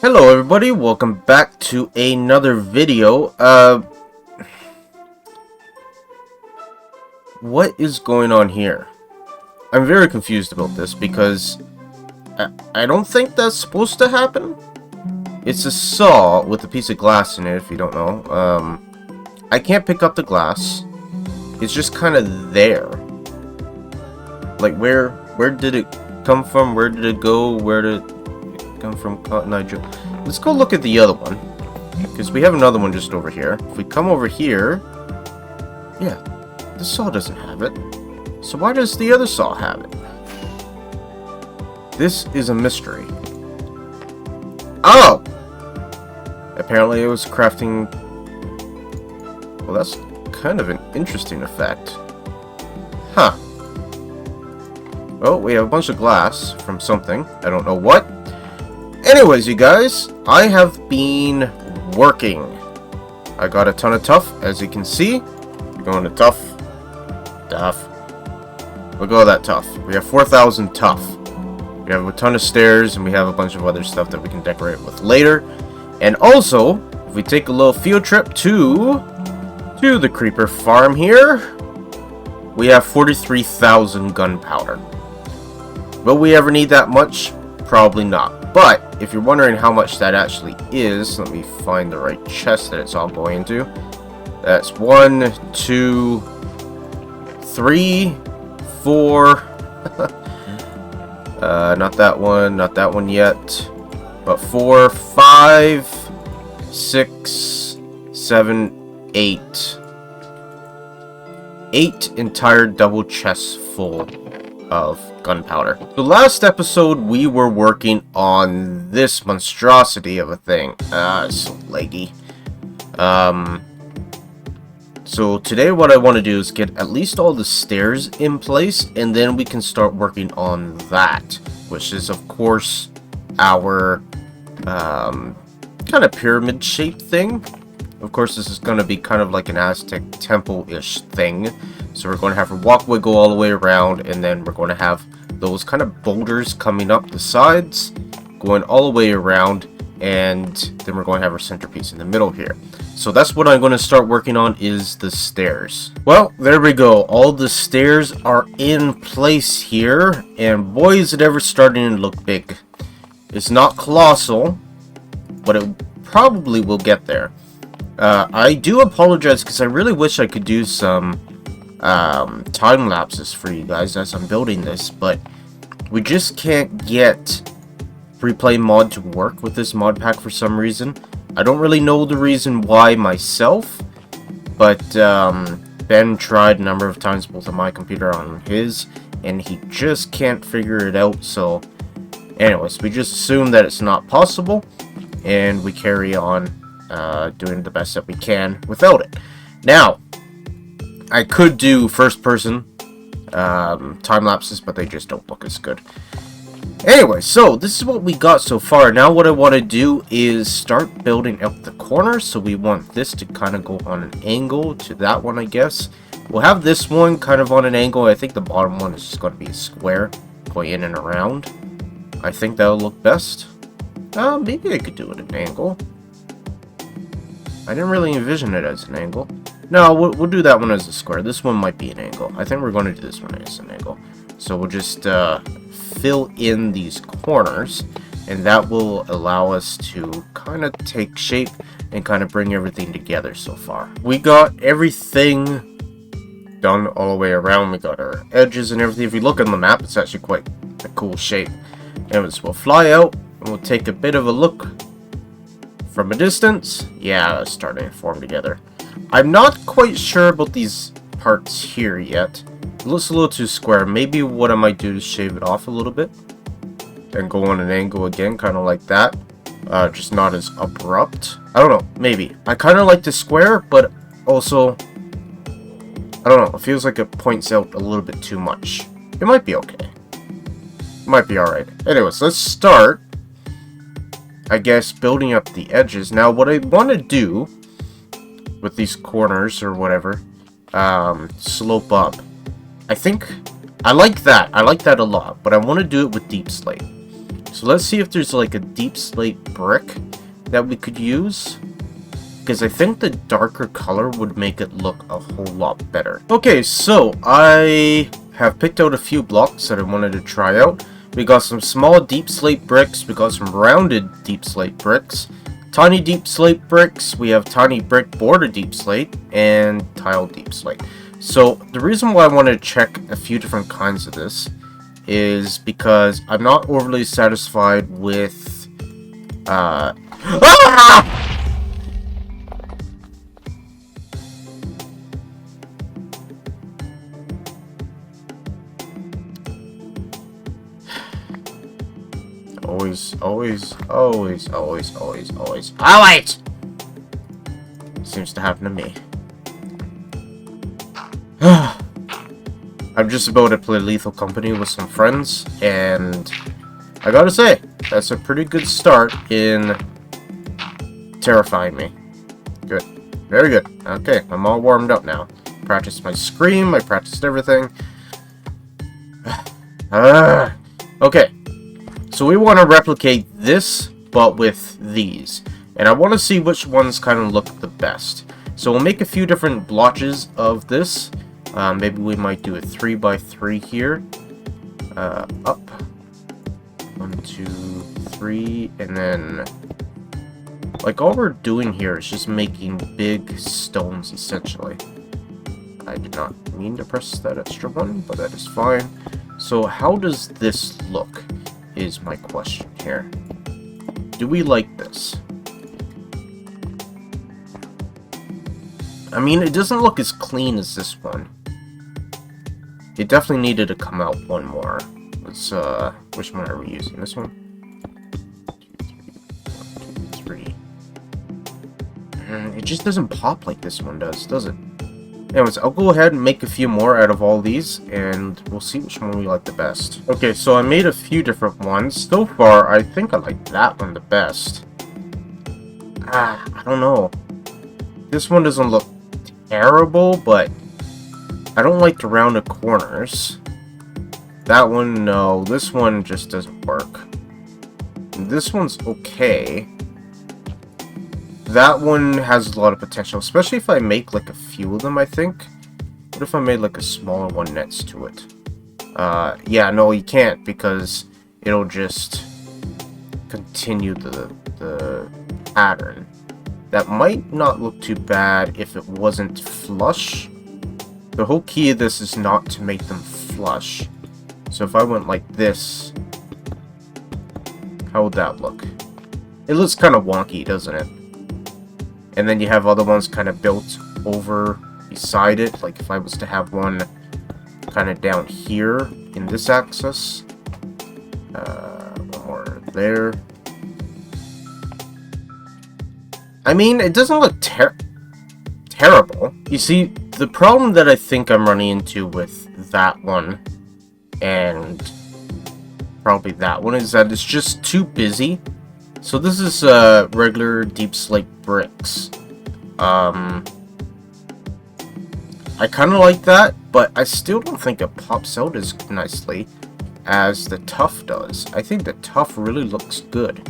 Hello everybody, welcome back to another video. What is going on here? I'm very confused about this because I don't think that's supposed to happen. It's a saw with a piece of glass in it, if you don't know. I can't pick up the glass. It's just kind of there. Like, where did it come from? Where did it go? Where did it come from? Cotton Eye Joe. Let's go look at the other one, because we have another one just over here. If we come over here, yeah, the saw doesn't have it. So why does the other saw have it? This is a mystery. Oh! Apparently it was crafting... Well, that's kind of an interesting effect. Huh. Well, we have a bunch of glass from something. I don't know what. Anyways, you guys, I have been working. I got a ton of tough, as you can see. We're going to tough. Look at all that tough. We have 4,000 tough. We have a ton of stairs, and we have a bunch of other stuff that we can decorate with later. And also, if we take a little field trip to the creeper farm here, we have 43,000 gunpowder. Will we ever need that much? Probably not. But if you're wondering how much that actually is, let me find the right chest that it's all going into. That's 1, 2, 3, 4. Not that one yet. But 4, 5, 6, 7, 8. 8 entire double chests full of gunpowder. The last episode we were working on this monstrosity of a thing. It's so laggy. So today what I want to do is get at least all the stairs in place, and then we can start working on that, which is of course our kind of pyramid shaped thing. Of course, this is going to be kind of like an Aztec temple-ish thing. So we're going to have a walkway go all the way around, and then we're going to have those kind of boulders coming up the sides, going all the way around, and then we're going to have our centerpiece in the middle here. So that's what I'm going to start working on, is the stairs. Well, there we go. All the stairs are in place here, and boy, is it ever starting to look big. It's not colossal, but it probably will get there. I do apologize because I really wish I could do some time lapses for you guys as I'm building this, but we just can't get Replay mod to work with this mod pack for some reason. I don't really know the reason why myself, but Ben tried a number of times both on my computer and on his, and he just can't figure it out. So anyways, we just assume that it's not possible, and we carry on doing the best that we can without it. Now, I could do first person time lapses, but they just don't look as good. Anyway, so this is what we got so far. Now what I want to do is start building out the corners. So we want this to kind of go on an angle to that one, I guess. We'll have this one kind of on an angle. I think the bottom one is just going to be a square, going in and around. I think that'll look best. Maybe I could do it at an angle. I didn't really envision it as an angle. No, we'll do that one as a square. This one might be an angle. I think we're going to do this one as an angle. So we'll just fill in these corners, and that will allow us to kind of take shape and kind of bring everything together so far. We got everything done all the way around. We got our edges and everything. If you look on the map, it's actually quite a cool shape. Anyways, we'll fly out, and we'll take a bit of a look from a distance. Yeah, it's starting to form together. I'm not quite sure about these parts here yet. It looks a little too square. Maybe what I might do is shave it off a little bit and go on an angle again, kind of like that. Just not as abrupt. I don't know, maybe. I kind of like the square, but also, I don't know, it feels like it points out a little bit too much. It might be okay. It might be alright. Anyways, let's start, I guess, building up the edges. Now, what I want to do with these corners or whatever, slope up. I think I like that. I like that a lot, but I want to do it with deep slate. So let's see if there's like a deep slate brick that we could use. Because I think the darker color would make it look a whole lot better. Okay, so I have picked out a few blocks that I wanted to try out. We got some small deep slate bricks, we got some rounded deep slate bricks, tiny deep slate bricks, we have tiny brick border deep slate, and tile deep slate. So the reason why I want to check a few different kinds of this is because I'm not overly satisfied with always seems to happen to me. I'm just about to play Lethal Company with some friends, and I gotta say, that's a pretty good start in terrifying me. Good. Very good. Okay, I'm all warmed up now. Practiced my scream, I practiced everything. Okay. So we want to replicate this, but with these. And I want to see which ones kind of look the best. So we'll make a few different blotches of this. Maybe we might do a 3x3 here. Up. 1, 2, 3. And then... like, all we're doing here is just making big stones, essentially. I did not mean to press that extra one, but that is fine. So how does this look? Is my question here. Do we like this? I mean, it doesn't look as clean as this one. It definitely needed to come out one more. Let's, which one are we using? This one? 2, 3, 1, 2, 3. It just doesn't pop like this one does it? Anyways, I'll go ahead and make a few more out of all these, and we'll see which one we like the best. Okay, so I made a few different ones. So far, I think I like that one the best. I don't know. This one doesn't look terrible, but I don't like the rounded corners. That one, no. This one just doesn't work. This one's okay. That one has a lot of potential, especially if I make like a few of them, I think. What if I made like a smaller one next to it? Yeah, no, you can't, because it'll just continue the pattern. That might not look too bad if it wasn't flush. The whole key of this is not to make them flush. So if I went like this, how would that look? It looks kind of wonky, doesn't it? And then you have other ones kind of built over beside it. Like if I was to have one kind of down here in this axis. One more there. I mean, it doesn't look terrible. You see, the problem that I think I'm running into with that one and probably that one is that it's just too busy. So this is regular deep slate bricks. I kind of like that, but I still don't think it pops out as nicely as the tough does. I think the tough really looks good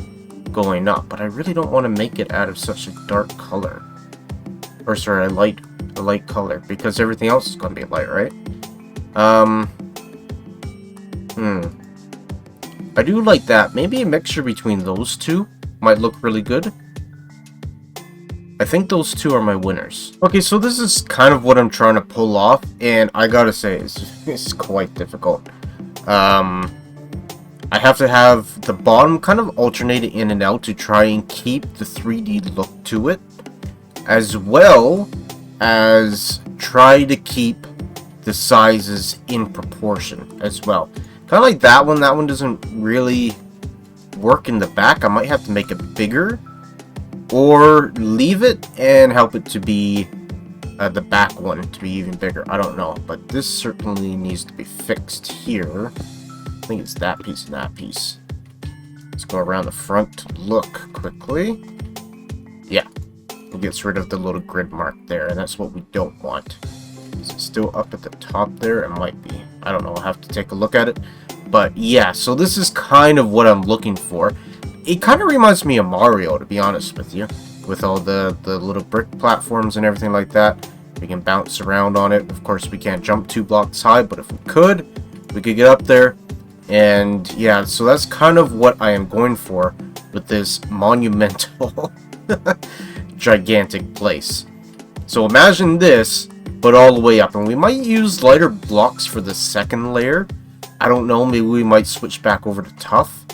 going up, but I really don't want to make it out of such a dark color. Or sorry, a light color, because everything else is going to be light, right? I do like that. Maybe a mixture between those two might look really good. I think those two are my winners. Okay, so this is kind of what I'm trying to pull off, and I gotta say, it's quite difficult. I have to have the bottom kind of alternated in and out to try and keep the 3D look to it, as well as try to keep the sizes in proportion as well. Kind of like that one. That one doesn't really work in the back. I might have to make it bigger, or leave it and help it to be the back one to be even bigger. I don't know, but this certainly needs to be fixed here. I think it's that piece and that piece. Let's go around the front to look quickly. Yeah, it gets rid of the little grid mark there, and that's what we don't want. Is it still up at the top there? It might be. I don't know. I'll have to take a look at it. But yeah, so this is kind of what I'm looking for. It kind of reminds me of Mario, to be honest with you, with all the little brick platforms and everything like that. We can bounce around on it. Of course, we can't jump 2 blocks high, but if we could get up there. And yeah, so that's kind of what I am going for with this monumental, gigantic place. So imagine this, but all the way up. And we might use lighter blocks for the second layer. I don't know, maybe we might switch back over to tough.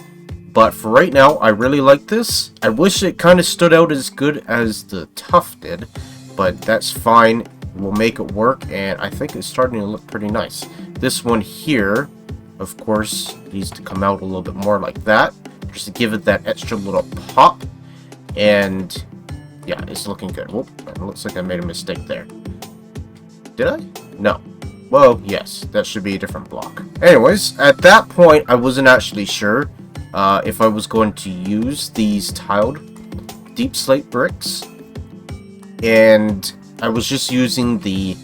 But for right now, I really like this. I wish it kind of stood out as good as the tough did, but that's fine. We'll make it work, and I think it's starting to look pretty nice. This one here, of course, needs to come out a little bit more like that, just to give it that extra little pop. And yeah, it's looking good. Whoop, it looks like I made a mistake there. Did I? No. Well, yes, that should be a different block. Anyways, at that point, I wasn't actually sure if I was going to use these tiled deep slate bricks, and I was just using the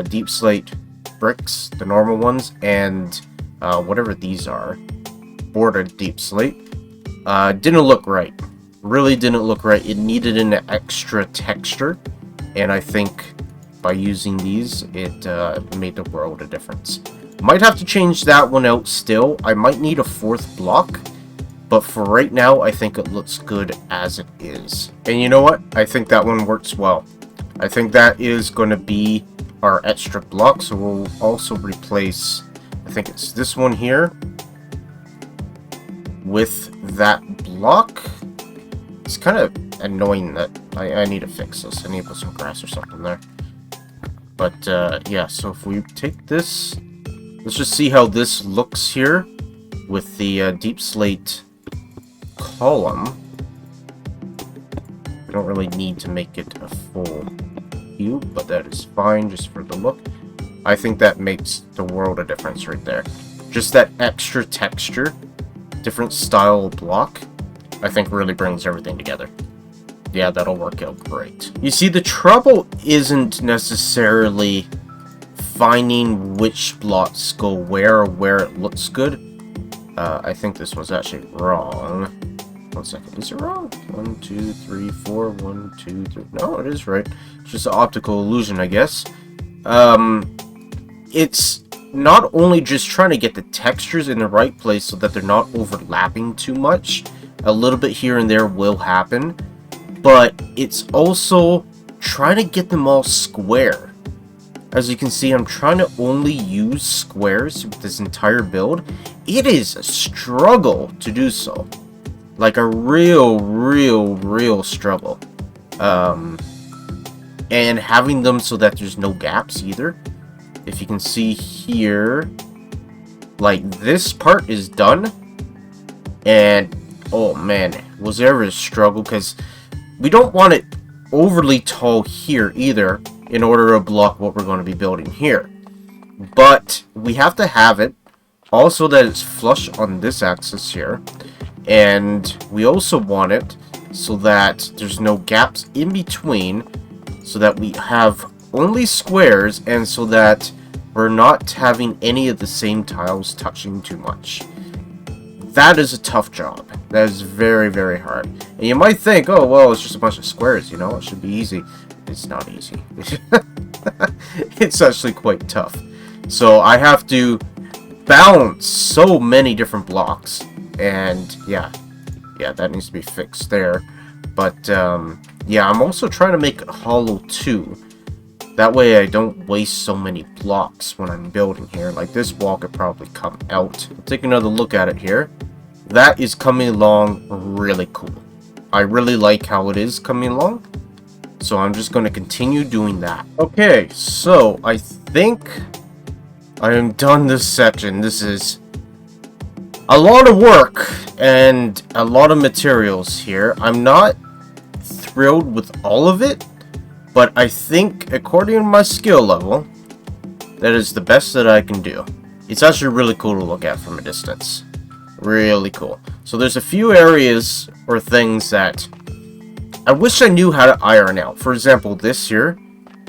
deep slate bricks, the normal ones, and whatever these are, bordered deep slate. Didn't look right. Really didn't look right. It needed an extra texture, and I think by using these, it made the world of difference. Might have to change that one out still. I might need a 4th block, but for right now, I think it looks good as it is. And you know what? I think that one works well. I think that is going to be our extra block, so we'll also replace, I think it's this one here, with that block. It's kind of annoying that I need to fix this. I need to put some grass or something there. But yeah, so if we take this, let's just see how this looks here with the deep slate column. We don't really need to make it a full cube, but that is fine just for the look. I think that makes the world of difference right there. Just that extra texture, different style block, I think really brings everything together. Yeah, that'll work out great. You see, the trouble isn't necessarily finding which blocks go where or where it looks good. I think this was actually wrong. 1 second. Is it wrong? 1, 2, 3, 4. 1, 2, 3. No, it is right. It's just an optical illusion, I guess. It's not only just trying to get the textures in the right place so that they're not overlapping too much. A little bit here and there will happen. But it's also trying to get them all square. As you can see, I'm trying to only use squares with this entire build. It is a struggle to do so. Like a real struggle. And having them so that there's no gaps either. If you can see here, like this part is done. And, oh man, was there ever a struggle? Because we don't want it overly tall here either in order to block what we're going to be building here. But we have to have it also that it's flush on this axis here. And we also want it so that there's no gaps in between, so that we have only squares, and so that we're not having any of the same tiles touching too much. That is a tough job. That is very hard. And you might think, oh, well, it's just a bunch of squares, you know, it should be easy. It's not easy. It's actually quite tough. So I have to balance so many different blocks. And yeah, that needs to be fixed there. But yeah, I'm also trying to make it hollow too. That way I don't waste so many blocks when I'm building here. Like this wall could probably come out. I'll take another look at it here. That is coming along really cool. I really like how it is coming along. So I'm just going to continue doing that. Okay, so I think I am done this section. This is a lot of work and a lot of materials here. I'm not thrilled with all of it, but I think according to my skill level, that is the best that I can do. It's actually really cool to look at from a distance. Really cool. So there's a few areas or things that I wish I knew how to iron out. For example, this here,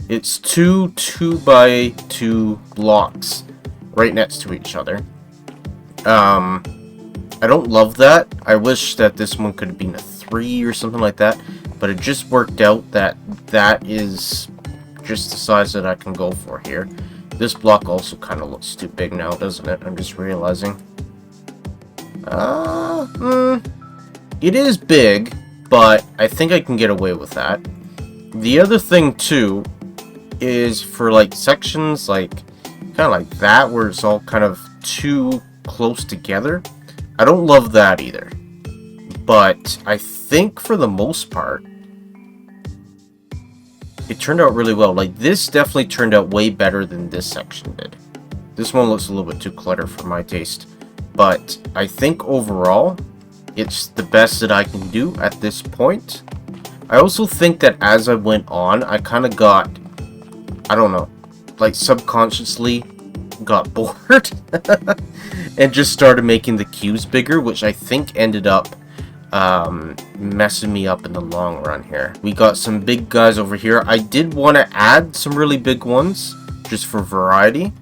it's two 2x2 blocks right next to each other. I don't love that. I wish that this one could have been a 3 or something like that, but it just worked out that that is just the size that I can go for here. This block also kind of looks too big now, doesn't it? I'm just realizing. It is big, but I think I can get away with that. The other thing too is for like sections like kind of like that where it's all kind of too close together. I don't love that either. But I think for the most part it turned out really well. Like this definitely turned out way better than this section did. This one looks a little bit too cluttered for my taste. But I think overall it's the best that I can do at this point. I also think that as I went on, I kind of got, I don't know, like subconsciously got bored and just started making the cubes bigger, which I think ended up messing me up in the long run here. We got some big guys over here. I did want to add some really big ones just for variety.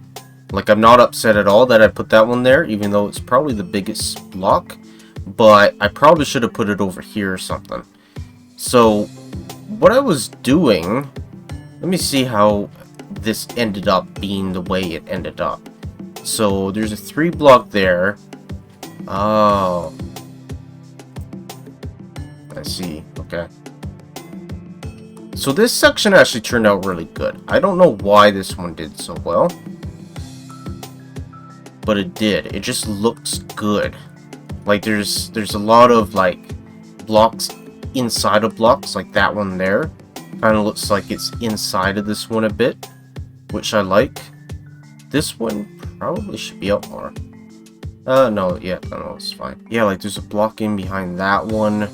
Like, I'm not upset at all that I put that one there, even though it's probably the biggest block, but I probably should have put it over here or something. So what I was doing, let me see how this ended up being the way it ended up. So there's a 3 block there. Oh, I see. Okay. So this section actually turned out really good. I don't know why this one did so well, but it did. It just looks good. Like there's a lot of like blocks inside of blocks, like that one there. Kind of looks like it's inside of this one a bit, which I like. This one probably should be up more. No, it's fine. Yeah, like there's a block in behind that one.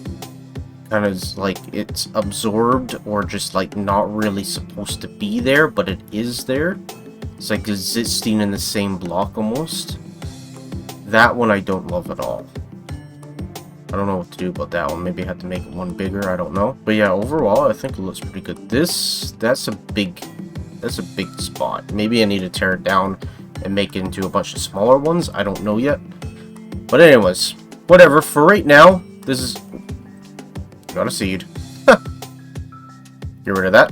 Kind of like it's absorbed or just like not really supposed to be there, but it is there. It's like existing in the same block almost. That one I don't love at all. I don't know what to do about that one. Maybe I have to make one bigger. I don't know. But yeah, overall, I think it looks pretty good. That's a big spot. Maybe I need to tear it down and make it into a bunch of smaller ones. I don't know yet. But anyways, whatever. For right now, this is... Got a seed. Get rid of that.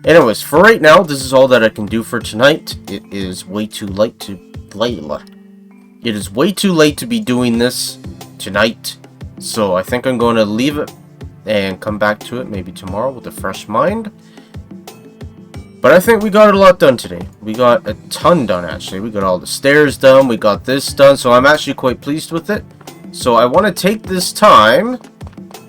Anyways, for right now, this is all that I can do for tonight. It is way too late to... It is way too late to be doing this tonight. So I think I'm going to leave it and come back to it maybe tomorrow with a fresh mind. But I think we got a lot done today. We got a ton done, actually. We got all the stairs done. We got this done. So I'm actually quite pleased with it. So I want to take this time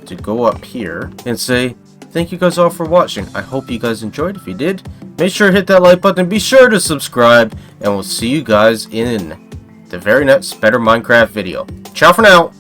to go up here and say thank you guys all for watching. I hope you guys enjoyed. If you did, make sure to hit that like button. Be sure to subscribe. And we'll see you guys in the very next Better Minecraft video. Ciao for now.